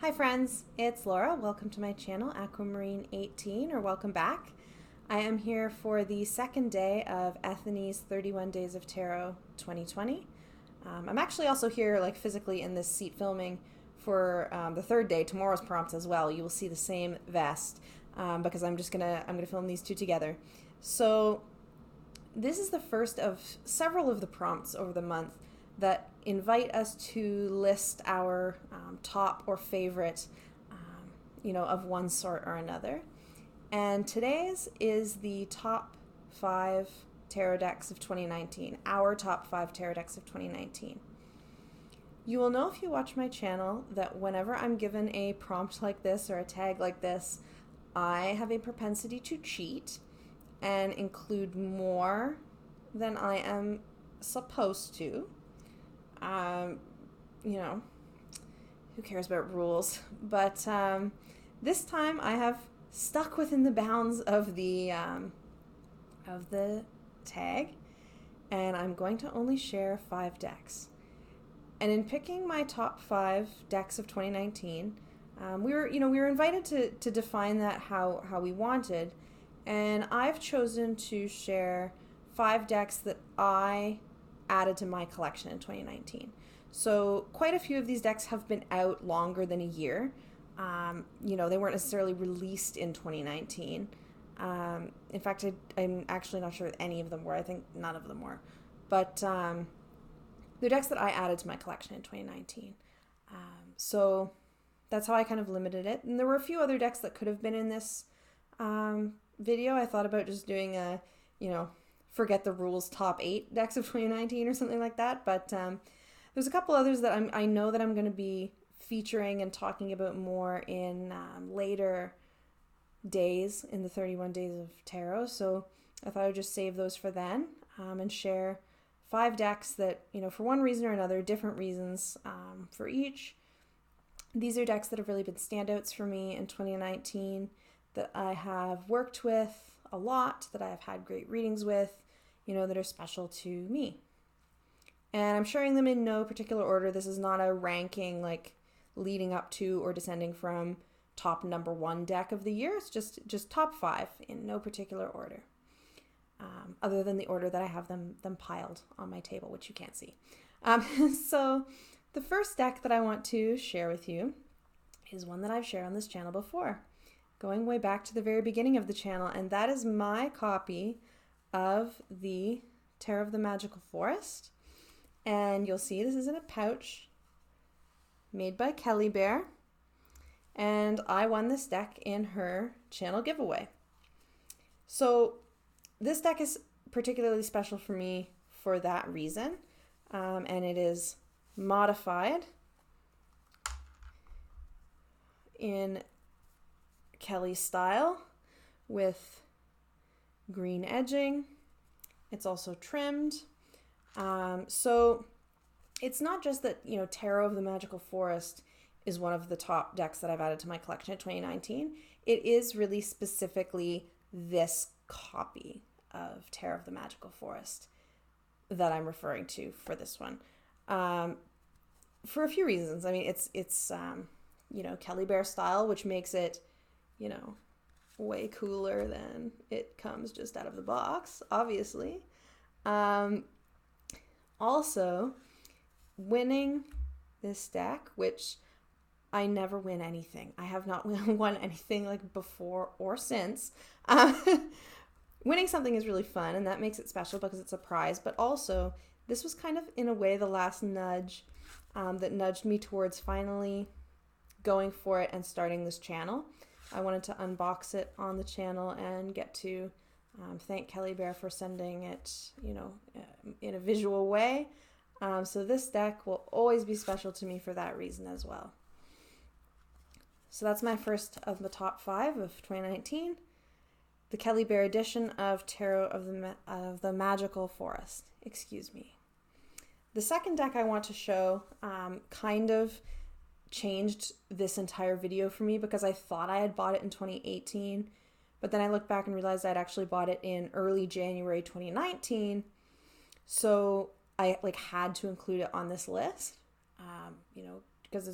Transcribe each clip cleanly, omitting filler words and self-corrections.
Hi friends, it's Laura. Welcome to my channel, Aquamarine18, or welcome back. I am here for the second day of Ethany's 31 Days of Tarot 2020. I'm actually also here physically in this seat filming for the third day, tomorrow's prompts as well. You will see the same vest because I'm gonna film these two together. So this is the first of several of the prompts over the month that invite us to list our top or favorite, of one sort or another. And today's is the top 5 tarot decks of 2019, our top 5 tarot decks of 2019. You will know if you watch my channel that whenever I'm given a prompt like this or a tag like this, I have a propensity to cheat and include more than I am supposed to. Who cares about rules? But this time I have stuck within the bounds of the tag, and I'm going to only share 5 decks. And in picking my top 5 decks of 2019, we were invited to define that how we wanted, and I've chosen to share 5 decks that I added to my collection in 2019. So quite a few of these decks have been out longer than a year. They weren't necessarily released in 2019. In fact, I'm actually not sure any of them were. I think none of them were. But they're decks that I added to my collection in 2019. So that's how I kind of limited it. And there were a few other decks that could have been in this video. I thought about just doing a, forget the rules top 8 decks of 2019 or something like that. But there's a couple others that I know that I'm going to be featuring and talking about more in later days in the 31 Days of Tarot. So I thought I'd just save those for then and share 5 decks that, for one reason or another, different reasons for each. These are decks that have really been standouts for me in 2019 that I have worked with a lot, that I've had great readings with, that are special to me. And I'm sharing them in no particular order. This is not a ranking leading up to or descending from top number 1 deck of the year. It's just top 5 in no particular order, other than the order that I have them piled on my table, which you can't see. So the first deck that I want to share with you is one that I've shared on this channel before, going way back to the very beginning of the channel, and that is my copy of the Tarot of the Magical Forest. And you'll see this is in a pouch made by Kelly Bear, and I won this deck in her channel giveaway. So this deck is particularly special for me for that reason, and it is modified in Kelly style with green edging. It's also trimmed. So it's not just that, Tarot of the Magical Forest is one of the top decks that I've added to my collection in 2019. It is really specifically this copy of Tarot of the Magical Forest that I'm referring to for this one. For a few reasons. I mean, it's Kelly Bear style, which makes it, way cooler than it comes just out of the box, obviously. Also, winning this deck, which I never win anything. I have not won anything before or since. Winning something is really fun, and that makes it special because it's a prize. But also, this was kind of, in a way, the last nudge that nudged me towards finally going for it and starting this channel. I wanted to unbox it on the channel and get to thank Kelly Bear for sending it, in a visual way. So this deck will always be special to me for that reason as well. So that's my first of the top 5 of 2019, the Kelly Bear edition of Tarot of the Magical Forest. Excuse me. The second deck I want to show kind of changed this entire video for me because I thought I had bought it in 2018, but then I looked back and realized I'd actually bought it in early January 2019. So I had to include it on this list. because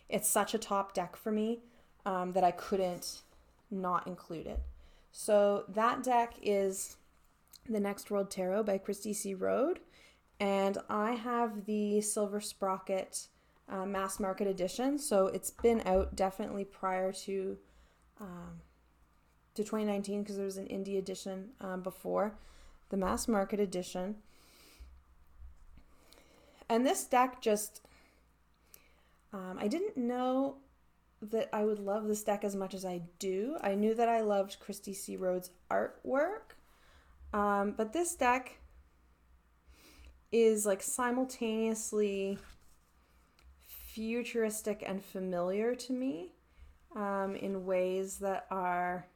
it's such a top deck for me that I couldn't not include it. So that deck is the Next World Tarot by Cristy C. Road, and I have the Silver Sprocket mass market edition. So it's been out definitely prior to 2019, because there was an indie edition before the mass market edition. And this deck just, I didn't know that I would love this deck as much as I do. I knew that I loved Cristy C. Road's artwork, but this deck is like simultaneously futuristic and familiar to me in ways that are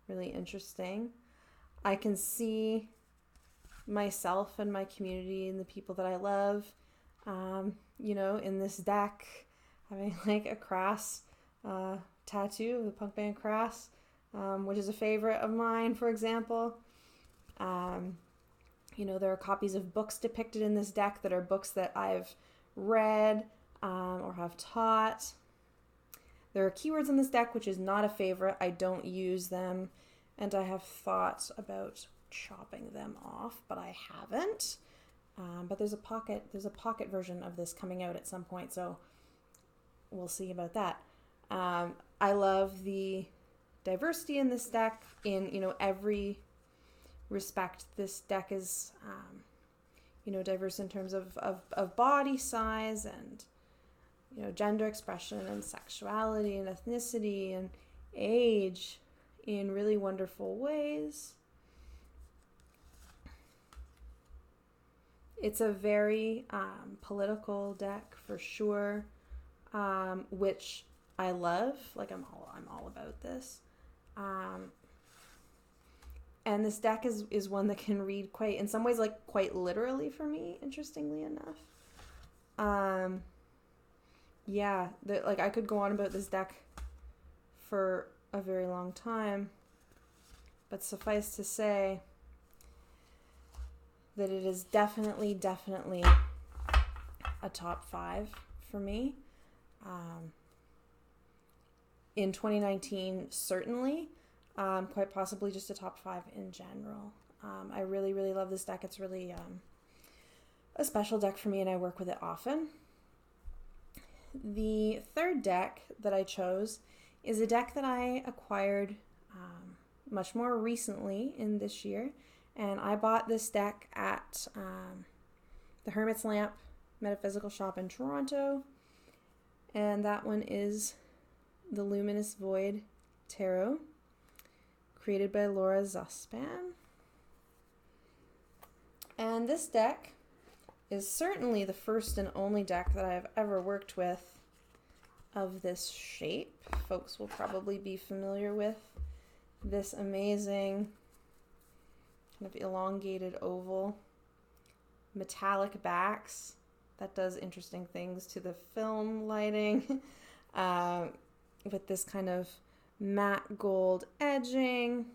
really interesting. I can see myself and my community and the people that I love, in this deck, having like a Crass tattoo, the punk band Crass, which is a favorite of mine, for example. There are copies of books depicted in this deck that are books that I've read or have taught. There are keywords in this deck, which is not a favorite. I don't use them, and I have thought about chopping them off, but I haven't. But there's a pocket version of this coming out at some point, so we'll see about that. I love the diversity in this deck in, every respect. This deck is, diverse in terms of body size and, gender expression and sexuality and ethnicity and age in really wonderful ways. It's a very political deck for sure, which I love. Like I'm all about this. And this deck is one that can read in some ways, like quite literally for me, interestingly enough. I could go on about this deck for a very long time, but suffice to say that it is definitely a top 5 for me. In 2019, certainly, quite possibly just a top 5 in general. I really, really love this deck. It's really a special deck for me, and I work with it often. The third deck that I chose is a deck that I acquired much more recently in this year. And I bought this deck at the Hermit's Lamp Metaphysical Shop in Toronto. And that one is the Luminous Void Tarot, created by Zuspan. And this deck is certainly the first and only deck that I've ever worked with of this shape. Folks will probably be familiar with this amazing kind of elongated oval, metallic backs. That does interesting things to the film lighting, with this kind of matte gold edging,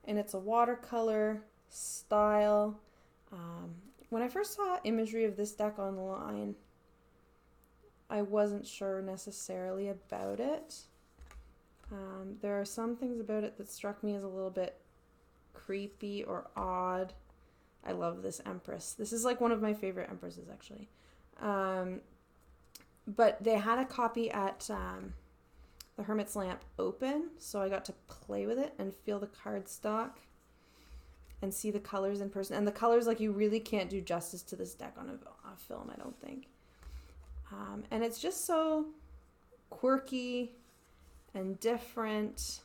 and it's a watercolor style. When I first saw imagery of this deck online, I wasn't sure necessarily about it. There are some things about it that struck me as a little bit creepy or odd. I love this Empress. This is like one of my favorite Empresses, actually. But they had a copy at the Hermit's Lamp open, so I got to play with it and feel the cardstock and see the colors in person. And the colors, like, you really can't do justice to this deck on a film, I don't think. And it's just so quirky and different.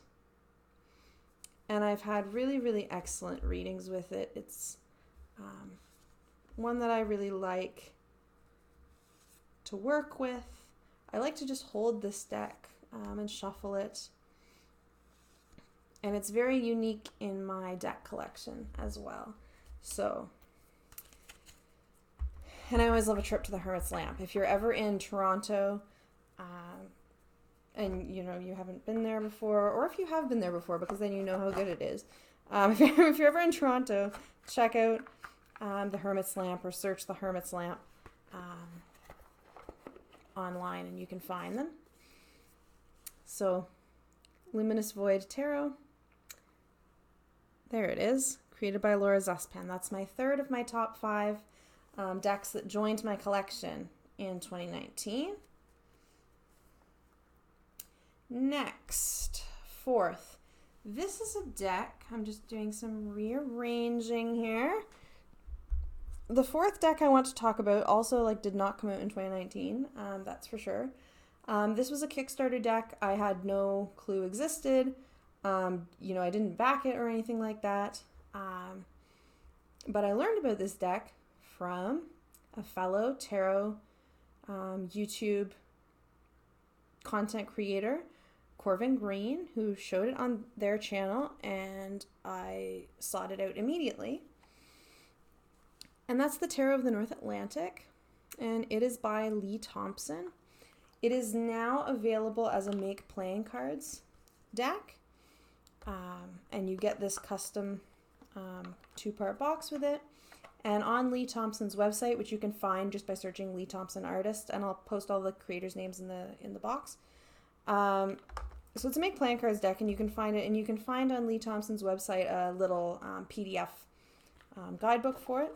And I've had really, really excellent readings with it. It's one that I really like to work with. I like to just hold this deck and shuffle it. And it's very unique in my deck collection as well. So, and I always love a trip to the Hermit's Lamp. If you're ever in Toronto, and you haven't been there before, or if you have been there before, because then you know how good it is. If you're ever in Toronto, check out the Hermit's Lamp or search the Hermit's Lamp. online and you can find them. So, Luminous Void Tarot. There it is, created by Zuspan. That's my third of my top 5 decks that joined my collection in 2019. Next, fourth. This is a deck. I'm just doing some rearranging here. The fourth deck I want to talk about also did not come out in 2019. That's for sure. This was a Kickstarter deck. I had no clue existed. I didn't back it or anything like that. But I learned about this deck from a fellow tarot YouTube content creator, Corvin Green, who showed it on their channel, and I sought it out immediately. And that's the Tarot of the North Atlantic, and it is by Lee Thomson. It is now available as a Make Playing Cards deck, and you get this custom 2-part box with it. And on Lee Thomson's website, which you can find just by searching Lee Thomson Artist, and I'll post all the creators' names in the box. So it's a Make Playing Cards deck, and you can find it, and you can find on Lee Thomson's website a little PDF guidebook for it.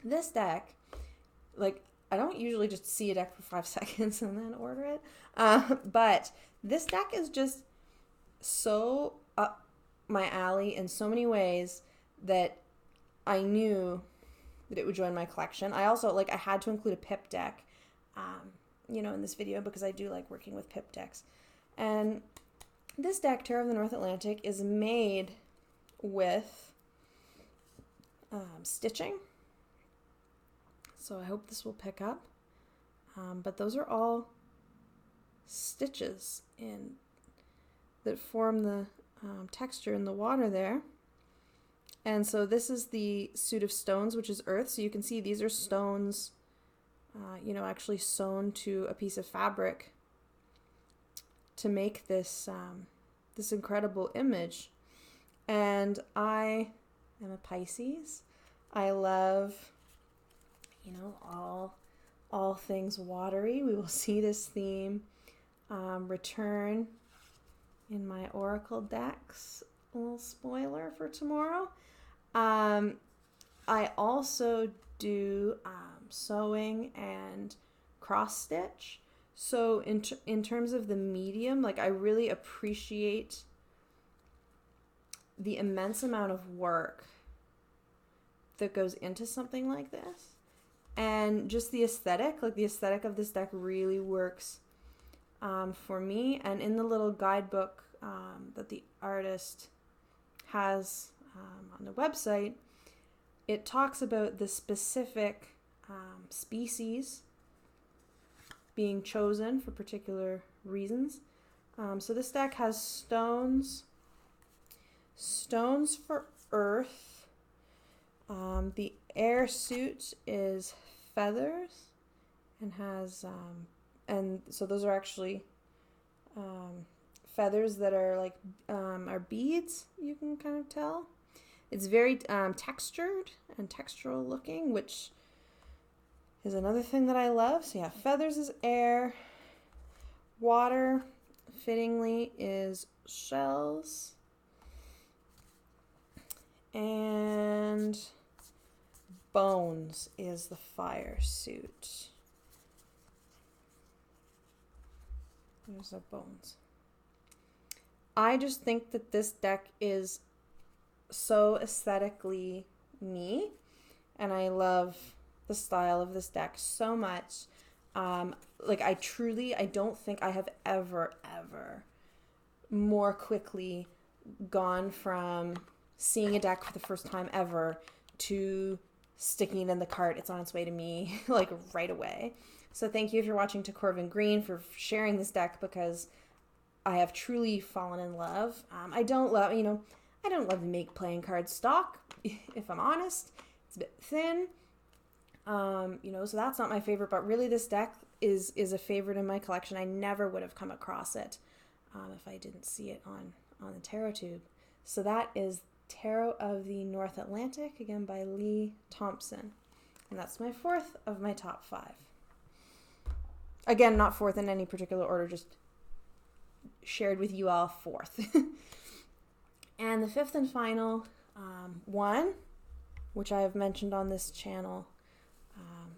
This deck, I don't usually just see a deck for 5 seconds and then order it, but this deck is just so up my alley in so many ways that I knew that it would join my collection. I also, I had to include a pip deck, in this video because I do like working with pip decks. And this deck, Tarot of the North Atlantic, is made with stitching. So I hope this will pick up. But those are all stitches that form the texture in the water there. And so this is the suit of stones, which is earth. So you can see these are stones, actually sewn to a piece of fabric to make this this incredible image. And I am a Pisces. I love, all things watery. We will see this theme return in my oracle decks. A little spoiler for tomorrow. I also do sewing and cross stitch. So in terms of the medium, I really appreciate the immense amount of work that goes into something like this. And just the aesthetic, the aesthetic of this deck really works for me. And in the little guidebook that the artist has on the website, it talks about the specific species being chosen for particular reasons. So this deck has stones for earth. The air suit is feathers and has, and so those are actually feathers that are are beads, you can kind of tell. It's very textured and textural looking, which is another thing that I love. So yeah, feathers is air. Water, fittingly, is shells. And bones is the fire suit. There's our bones. I just think that this deck is so aesthetically me, and I love the style of this deck so much. I don't think I have ever more quickly gone from seeing a deck for the first time ever to sticking it in the cart. It's on its way to me right away. So thank you, if you're watching, to Corvin Green for sharing this deck, because I have truly fallen in love. I don't love the Make Playing Card stock, if I'm honest. It's a bit thin. So that's not my favorite, but really this deck is a favorite in my collection. I never would have come across it if I didn't see it on the Tarot Tube. So that is Tarot of the North Atlantic, again by Lee Thomson. And that's my fourth of my top 5. Again, not fourth in any particular order, just shared with you all fourth. And the fifth and final one, which I have mentioned on this channel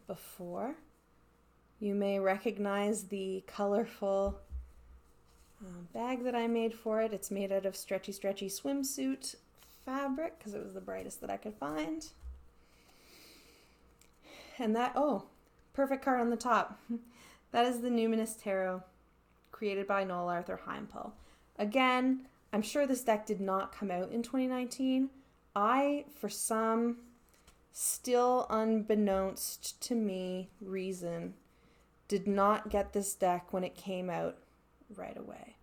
before. You may recognize the colorful bag that I made for it. It's made out of stretchy swimsuit fabric because it was the brightest that I could find. And that, oh, perfect card on the top. That is the Numinous Tarot, created by Noel Heimpel. Again, I'm sure this deck did not come out in 2019. I, for some still unbeknownst to me reason, did not get this deck when it came out right away.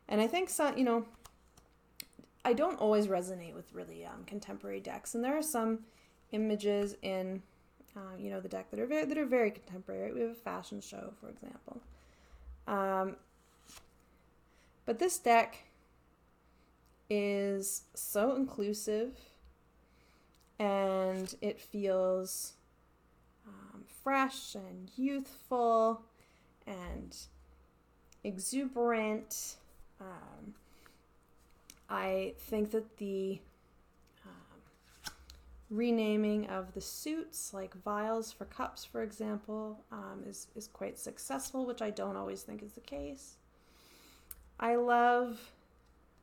And I think some, you know, I don't always resonate with really contemporary decks, and there are some images in you know, the deck that are very contemporary. Right? We have a fashion show, for example. But this deck is so inclusive, and it feels fresh and youthful and exuberant. I think that the renaming of the suits, like vials for cups, for example, is quite successful, which I don't always think is the case. I love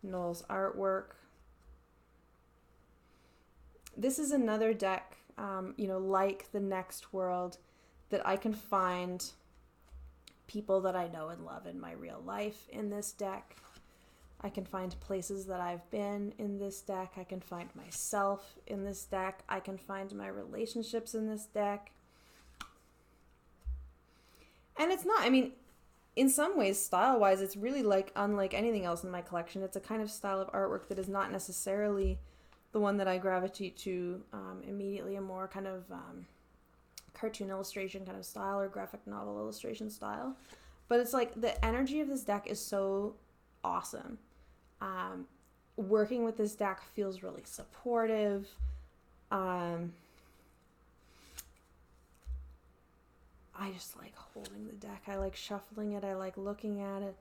Noel's artwork. This is another deck, you know, like the Next World, that I can find people that I know and love in my real life in this deck. I can find places that I've been in this deck. I can find myself in this deck. I can find my relationships in this deck. And it's not, I mean, in some ways, style-wise, it's really like unlike anything else in my collection. It's a kind of style of artwork that is not necessarily the one that I gravitate to immediately, a more kind of cartoon illustration kind of style or graphic novel illustration style. But it's like the energy of this deck is so awesome. Working with this deck feels really supportive. I just like holding the deck. I like shuffling it. I like looking at it.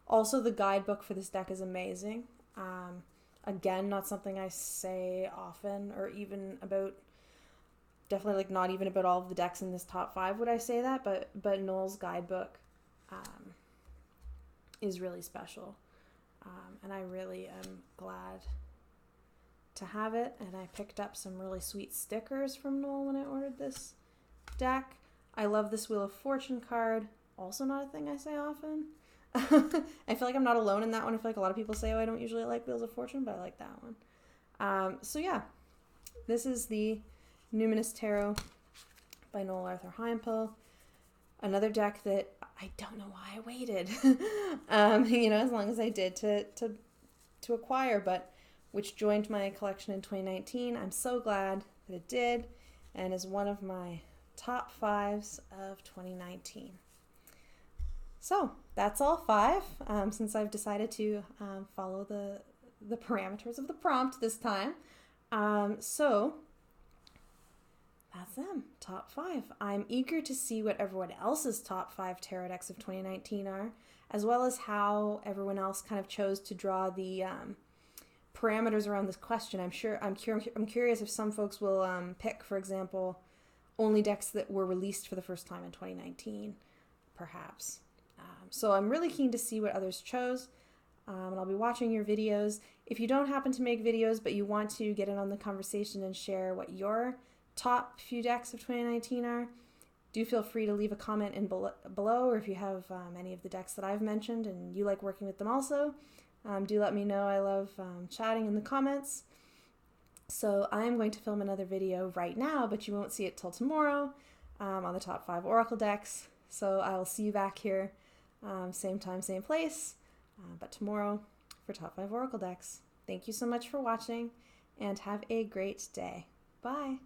Also, the guidebook for this deck is amazing. Again, not something I say often, or even about, definitely like not even about all of the decks in this top 5 would I say that, but Noel's guidebook is really special. And I really am glad to have it. And I picked up some really sweet stickers from Noel when I ordered this deck. I love this Wheel of Fortune card. Also not a thing I say often. I feel like I'm not alone in that one. I feel like a lot of people say, oh, I don't usually like Wheels of Fortune, but I like that one. So yeah, this is the Numinous Tarot by Noel Heimpel. Another deck that I don't know why I waited, you know, as long as I did to acquire, but which joined my collection in 2019. I'm so glad that it did, and is one of my top 5s of 2019. So that's all 5, since I've decided to follow the parameters of the prompt this time. So that's them, top 5. I'm eager to see what everyone else's top 5 tarot decks of 2019 are, as well as how everyone else kind of chose to draw the parameters around this question. I'm curious if some folks will pick, for example, only decks that were released for the first time in 2019, perhaps. So I'm really keen to see what others chose, and I'll be watching your videos. If you don't happen to make videos, but you want to get in on the conversation and share what your top few decks of 2019 are, do feel free to leave a comment in below, or if you have any of the decks that I've mentioned and you like working with them also, do let me know. I love chatting in the comments. So I'm going to film another video right now, but you won't see it till tomorrow on the top 5 Oracle decks. So I'll see you back here, same time, same place, but tomorrow for top 5 Oracle decks. Thank you so much for watching, and have a great day. Bye.